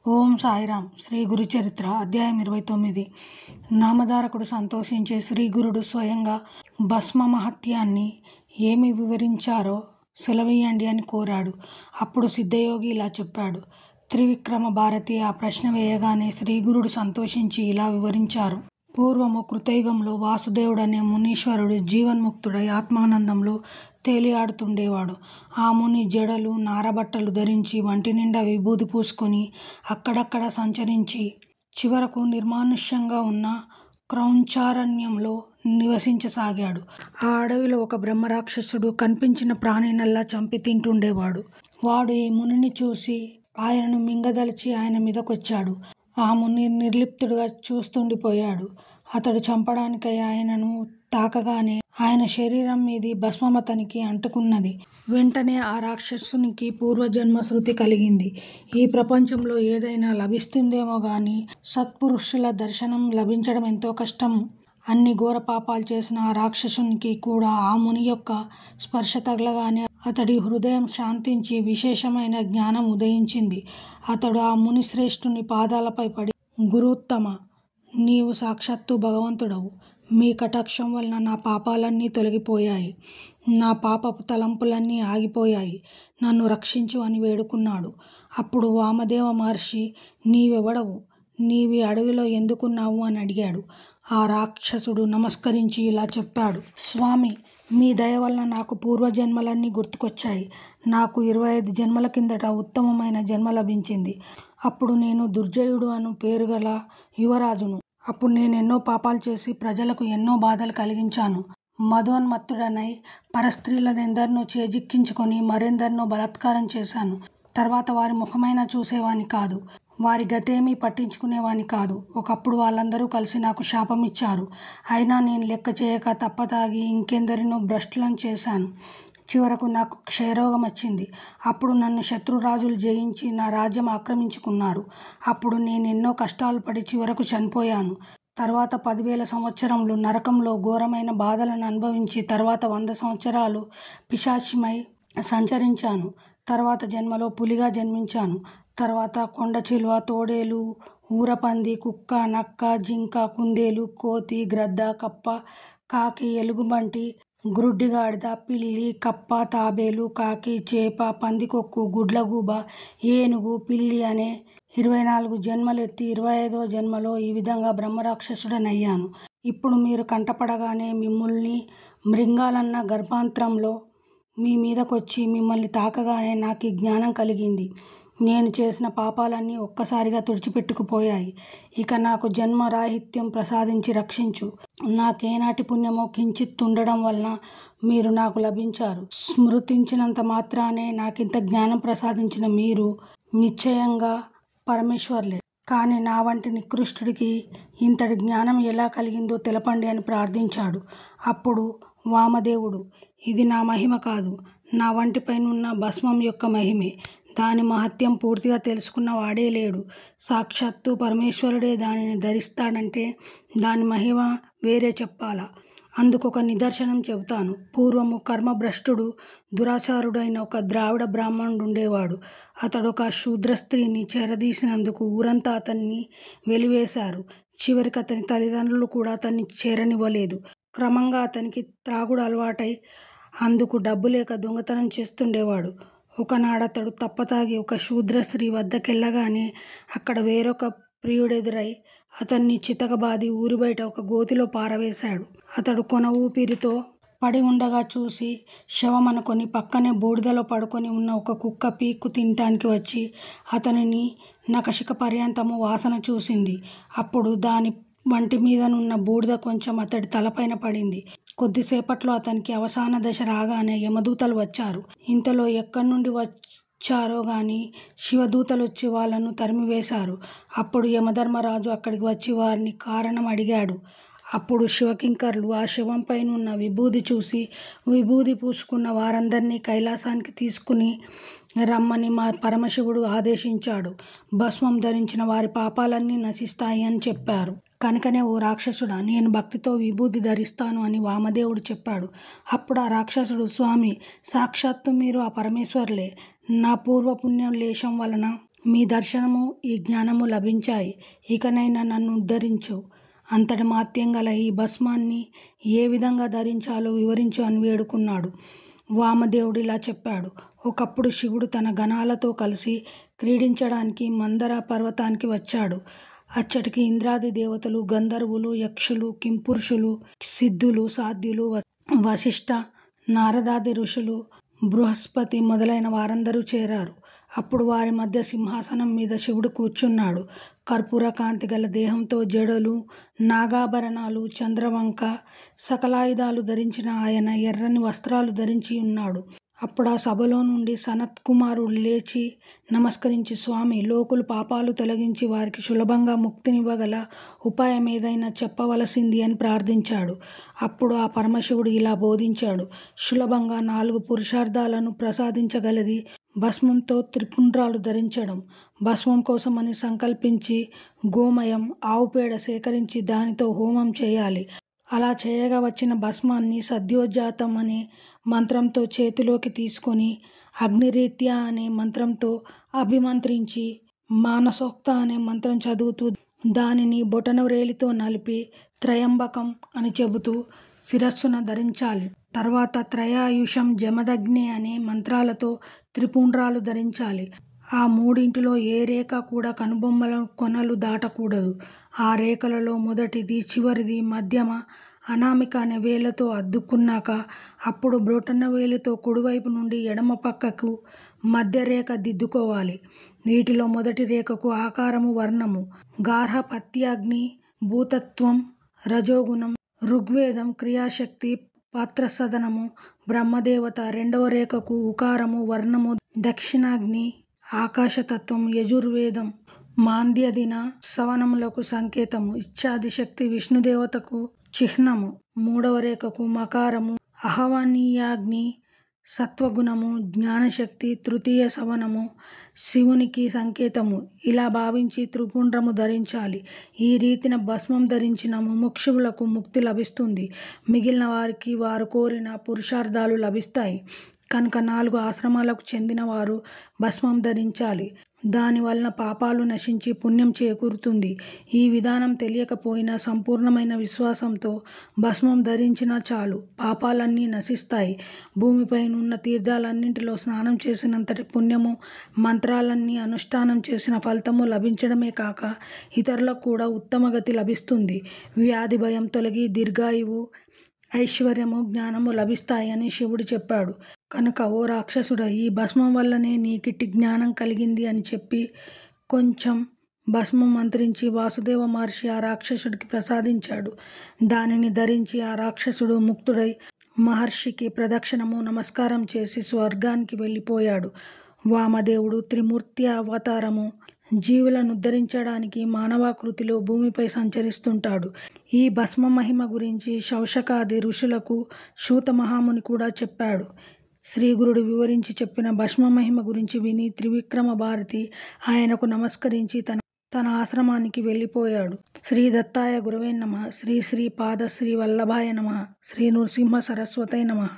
ఓం సాయిరాం. శ్రీ గురు చరిత్ర అధ్యాయం 29. నామధారకుడు సంతోషించే శ్రీగురుడు స్వయంగా భస్మ మహత్యాన్ని ఏమి వివరించారో సెలవీయండి అని కోరాడు. అప్పుడు సిద్ధయోగి ఇలా చెప్పాడు. త్రివిక్రమ భారతి ఆ ప్రశ్న వేయగానే శ్రీగురుడు సంతోషించి ఇలా వివరించారు. పూర్వము కృతయుగంలో వాసుదేవుడనే మునీశ్వరుడు జీవన్ముక్తుడై ఆత్మానందంలో తేలియాడుతుండేవాడు. ఆ ముని జడలు నారబట్టలు ధరించి వంటి నిండా విభూది పూసుకొని అక్కడక్కడ సంచరించి చివరకు నిర్మానుష్యంగా ఉన్న క్రౌంచారణ్యంలో నివసించసాగాడు. ఆ అడవిలో ఒక బ్రహ్మరాక్షసుడు కనిపించిన ప్రాణినల్లా చంపి తింటుండేవాడు. వాడు ఈ మునిని చూసి ఆయనను మింగదలిచి ఆయన మీదకొచ్చాడు. ఆ ముని నిర్లిప్తుడుగా చూస్తుండిపోయాడు. అతడు చంపడానికై ఆయనను తాకగానే ఆయన శరీరం మీది భస్మం అతనికి అంటుకున్నది. వెంటనే ఆ రాక్షసునికి పూర్వజన్మ శృతి కలిగింది. ఈ ప్రపంచంలో ఏదైనా లభిస్తుందేమో గాని సత్పురుషుల దర్శనం లభించడం ఎంతో కష్టం. అన్ని ఘోర పాపాలు చేసిన ఆ రాక్షసునికి కూడా ఆ ముని యొక్క స్పర్శ తగలగానే అతడి హృదయం శాంతించి విశేషమైన జ్ఞానం ఉదయించింది. అతడు ఆ ముని శ్రేష్ఠుని పాదాలపై పడి, గురుత్తమ, నీవు సాక్షాత్తు భగవంతుడవు. మీ కటాక్షం వలన నా పాపాలన్నీ తొలగిపోయాయి. నా పాపపు తలంపులన్నీ ఆగిపోయాయి. నన్ను రక్షించు అని వేడుకున్నాడు. అప్పుడు వామదేవ మహర్షి, నీవెవడవు? నీవి అడవిలో ఎందుకున్నావు అని అడిగాడు. ఆ రాక్షసుడు నమస్కరించి ఇలా చెప్పాడు. స్వామి, మీ దయ వలన నాకు పూర్వజన్మలన్నీ గుర్తుకొచ్చాయి. నాకు 25 జన్మల కిందట ఉత్తమమైన జన్మ లభించింది. అప్పుడు నేను దుర్జయుడు అను పేరు గల యువరాజును. అప్పుడు నేను ఎన్నో పాపాలు చేసి ప్రజలకు ఎన్నో బాధలు కలిగించాను. మదోన్మత్తుడనై పరస్త్రీలనెందరినో చేజిక్కించుకొని మరెందరినో బలాత్కారం చేశాను. తర్వాత వారి ముఖమైనా చూసేవాని కాదు. వారి గతేమీ పట్టించుకునేవాని కాదు. ఒకప్పుడు వాళ్ళందరూ కలిసి నాకు శాపం ఇచ్చారు. అయినా నేను లెక్క చేయక తప్పతాగి ఇంకెందరినో భ్రష్టులను చేశాను. చివరకు నాకు క్షయరోగం వచ్చింది. అప్పుడు నన్ను శత్రురాజులు జయించి నా రాజ్యం ఆక్రమించుకున్నారు. అప్పుడు నేను ఎన్నో కష్టాలు పడి చివరకు చనిపోయాను. తర్వాత 10,000 సంవత్సరములు నరకంలో ఘోరమైన బాధలను అనుభవించి తర్వాత 100 సంవత్సరాలు పిశాచిమై సంచరించాను. తర్వాత జన్మలో పులిగా జన్మించాను. తర్వాత కొండ చిలువ, తోడేలు, ఊరపంది, కుక్క, నక్క, జింక, కుందేలు, కోతి, గ్రద్ద, కప్ప, కాకి, ఎలుగుబంటి, గ్రుడ్డిగాడిద, పిల్లి, కప్ప, తాబేలు, కాకి, చేప, పందికొక్కు, గుడ్లగూబ, ఏనుగు, పిల్లి అనే 24 జన్మలెత్తి 25వ జన్మలో ఈ విధంగా బ్రహ్మరాక్షసుడనయ్యాను. ఇప్పుడు మీరు కంటపడగానే మిమ్ముల్ని మృంగాలన్న గర్భాంతరంలో మీ మీదకొచ్చి మిమ్మల్ని తాకగానే నాకు ఈ జ్ఞానం కలిగింది. నేను చేసిన పాపాలన్నీ ఒక్కసారిగా తుడిచిపెట్టుకుపోయాయి. ఇక నాకు జన్మరాహిత్యం ప్రసాదించి రక్షించు. నాకేనాటి పుణ్యమో కించిత్తుండడం వలన మీరు నాకు లభించారు. స్మృతించినంత మాత్రానే నాకింత జ్ఞానం ప్రసాదించిన మీరు నిశ్చయంగా పరమేశ్వర్లే. కానీ నా వంటి నికృష్టుడికి ఇంతటి జ్ఞానం ఎలా కలిగిందో తెలపండి అని ప్రార్థించాడు. అప్పుడు వామదేవుడు, ఇది నా మహిమ కాదు, నా వంటిపైనున్న భస్మం యొక్క మహిమే. దాని మహత్యం పూర్తిగా తెలుసుకున్న వాడే లేడు. సాక్షాత్తు పరమేశ్వరుడే దానిని ధరిస్తాడంటే దాని మహిమ వేరే చెప్పాలా? అందుకొక నిదర్శనం చెబుతాను. పూర్వము కర్మభ్రష్టుడు, దురాచారుడైన ఒక ద్రావిడ బ్రాహ్మణుడు ఉండేవాడు. అతడొక శూద్ర స్త్రీని చేరదీసినందుకు ఊరంతా అతన్ని వెలివేశారు. చివరికి అతని తల్లిదండ్రులు కూడా అతన్ని చేరనివ్వలేదు. క్రమంగా అతనికి త్రాగుడు అలవాటై అందుకు డబ్బు లేక దొంగతనం చేస్తుండేవాడు. ఒకనాడతడు తప్పతాగి ఒక శూద్ర స్త్రీ వద్దకెళ్ళగానే అక్కడ వేరొక ప్రియుడెదురై అతన్ని చితకబాది ఊరి బయట ఒక గోతిలో పారవేశాడు. అతడు కొన ఊపిరితో పడి ఉండగా చూసి శవమనుకొని పక్కనే బూడిదలో పడుకొని ఉన్న ఒక కుక్క పీక్కు తినటానికి వచ్చి అతనిని నఖశిఖ పర్యంతము వాసన చూసింది. అప్పుడు దాని వంటి మీదనున్న బూడిద కొంచెం అతడి తలపైన పడింది. కొద్దిసేపట్లో అతనికి అవసాన దశ రాగానే యమదూతలు వచ్చారు. ఇంతలో ఎక్కడి నుండి వచ్చారో గాని శివదూతలు వచ్చి వాళ్ళను తరిమివేశారు. అప్పుడు యమధర్మరాజు అక్కడికి వచ్చి వారిని కారణం అడిగాడు. అప్పుడు శివకింకరులు ఆ శవంపైనున్న విభూది చూసి విభూది పూసుకున్న వారందరినీ కైలాసానికి తీసుకుని రమ్మని మా పరమశివుడు ఆదేశించాడు. భస్మం ధరించిన వారి పాపాలన్నీ నశిస్తాయి అని చెప్పారు. కనుకనే ఓ రాక్షసుడా, నేను భక్తితో విభూది ధరిస్తాను అని వామదేవుడు చెప్పాడు. అప్పుడు ఆ రాక్షసుడు, స్వామి, సాక్షాత్తు మీరు ఆ పరమేశ్వరులే. నా పూర్వపుణ్యం లేశం వలన మీ దర్శనము ఈ జ్ఞానము లభించాయి. ఇకనైనా నన్ను ఉద్ధరించు. అంతటి మాత్యం గల ఈ భస్మాన్ని ఏ విధంగా ధరించాలో వివరించు అని వేడుకున్నాడు. వామదేవుడు ఇలా చెప్పాడు. ఒకప్పుడు శివుడు తన గణాలతో కలిసి క్రీడించడానికి మందర పర్వతానికి వచ్చాడు. అచ్చటికి ఇంద్రాది దేవతలు, గంధర్వులు, యక్షులు, కింపురుషులు, సిద్ధులు, సాధ్యులు, వశిష్ఠ, నారదాది ఋషులు, బృహస్పతి మొదలైన వారందరూ చేరారు. అప్పుడు వారి మధ్య సింహాసనం మీద శివుడు కూర్చున్నాడు. కర్పూర కాంతి గల దేహంతో, జడలు, నాగాభరణాలు, చంద్రవంక, సకలాయుధాలు ధరించిన ఆయన ఎర్రని వస్త్రాలు ధరించి ఉన్నాడు. అప్పుడు ఆ సభలో నుండి సనత్ కుమారుడు లేచి నమస్కరించి, స్వామి, లోకులు పాపాలు తొలగించి వారికి సులభంగా ముక్తినివ్వగల ఉపాయం ఏదైనా చెప్పవలసింది అని ప్రార్థించాడు. అప్పుడు ఆ పరమశివుడు ఇలా బోధించాడు. సులభంగా 4 పురుషార్థాలను ప్రసాదించగలది భస్మంతో త్రిపుండ్రాలు ధరించడం. భస్మం కోసమని సంకల్పించి గోమయం, ఆవు పేడ సేకరించి దానితో హోమం చేయాలి. అలా చేయగా వచ్చిన భస్మాన్ని సద్యోజాతం అనే మంత్రంతో చేతిలోకి తీసుకొని అగ్నిరీత్య అనే మంత్రంతో అభిమంత్రించి మానసోక్త అనే మంత్రం చదువుతూ దానిని బొటనవ్రేలితో నలిపి త్రయంబకం అని చెబుతూ శిరస్సున ధరించాలి. తర్వాత త్రయాయుషం జమదగ్ని అనే మంత్రాలతో త్రిపుండ్రాలు ధరించాలి. ఆ మూడింటిలో ఏ రేఖ కూడా కనుబొమ్మల కొనలు దాటకూడదు. ఆ రేఖలలో మొదటిది, చివరిది, మధ్యమ, అనామిక అనే వేళ్లతో అద్దుకున్నాక అప్పుడు బ్రొటనవేలితో కుడివైపు నుండి ఎడమ పక్కకు మధ్యరేఖ దిద్దుకోవాలి. వీటిలో మొదటి రేఖకు ఆకారము, వర్ణము గార్హపత్యాగ్ని, భూతత్వం, రజోగుణం, ఋగ్వేదం, క్రియాశక్తి, పాత్రసదనము, బ్రహ్మదేవత. రెండవ రేఖకు ఉకారము, వర్ణము దక్షిణాగ్ని, ఆకాశతత్వం, యజుర్వేదం, మాంద్యదిన, సవనములకు సంకేతము, ఇచ్ఛాదిశక్తి, విష్ణుదేవతకు చిహ్నము. మూడవ రేఖకు మకారము, అహవనీయాగ్ని, సత్వగుణము, జ్ఞానశక్తి, తృతీయ సవనము, శివునికి సంకేతము. ఇలా భావించి త్రిపుండ్రము ధరించాలి. ఈ రీతిన భస్మం ధరించిన ముముక్షువులకు ముక్తి లభిస్తుంది. మిగిలిన వారికి వారు కోరిన పురుషార్థాలు లభిస్తాయి. కనుక 4 ఆశ్రమాలకు చెందిన వారు భస్మం ధరించాలి. దానివలన పాపాలు నశించి పుణ్యం చేకూరుతుంది. ఈ విధానం తెలియకపోయినా సంపూర్ణమైన విశ్వాసంతో భస్మం ధరించినా చాలు, పాపాలన్నీ నశిస్తాయి. భూమిపైనున్న తీర్థాలన్నింటిలో స్నానం చేసినంతటి పుణ్యము, మంత్రాలన్నీ అనుష్ఠానం చేసిన ఫలితము లభించడమే కాక ఇతరులకు కూడా ఉత్తమ గతి లభిస్తుంది. వ్యాధి భయం తొలగి దీర్ఘాయువు, ఐశ్వర్యము, జ్ఞానము లభిస్తాయని శివుడు చెప్పాడు. కనుక ఓ రాక్షసుడా, ఈ భస్మం వల్లనే నీకిట్టి జ్ఞానం కలిగింది అని చెప్పి కొంచెం భస్మం మంత్రించి వాసుదేవ మహర్షి ఆ రాక్షసుడికి ప్రసాదించాడు. దానిని ధరించి ఆ రాక్షసుడు ముక్తుడై మహర్షికి ప్రదక్షిణము నమస్కారం చేసి స్వర్గానికి వెళ్ళిపోయాడు. వామదేవుడు త్రిమూర్తి అవతారము. జీవులను ఉద్ధరించడానికి మానవాకృతిలో భూమిపై సంచరిస్తుంటాడు. ఈ భస్మ మహిమ గురించి శౌషకాది ఋషులకు శూత మహాముని కూడా చెప్పాడు. శ్రీగురుడు వివరించి చెప్పిన భస్మ మహిమ గురించి విని త్రివిక్రమ భారతి ఆయనకు నమస్కరించి తన ఆశ్రమానికి వెళ్ళిపోయాడు. శ్రీ దత్తాయ గురవే నమః. శ్రీ శ్రీ పాద శ్రీ వల్లభాయ నమః. శ్రీ నృసింహ సరస్వతై నమః.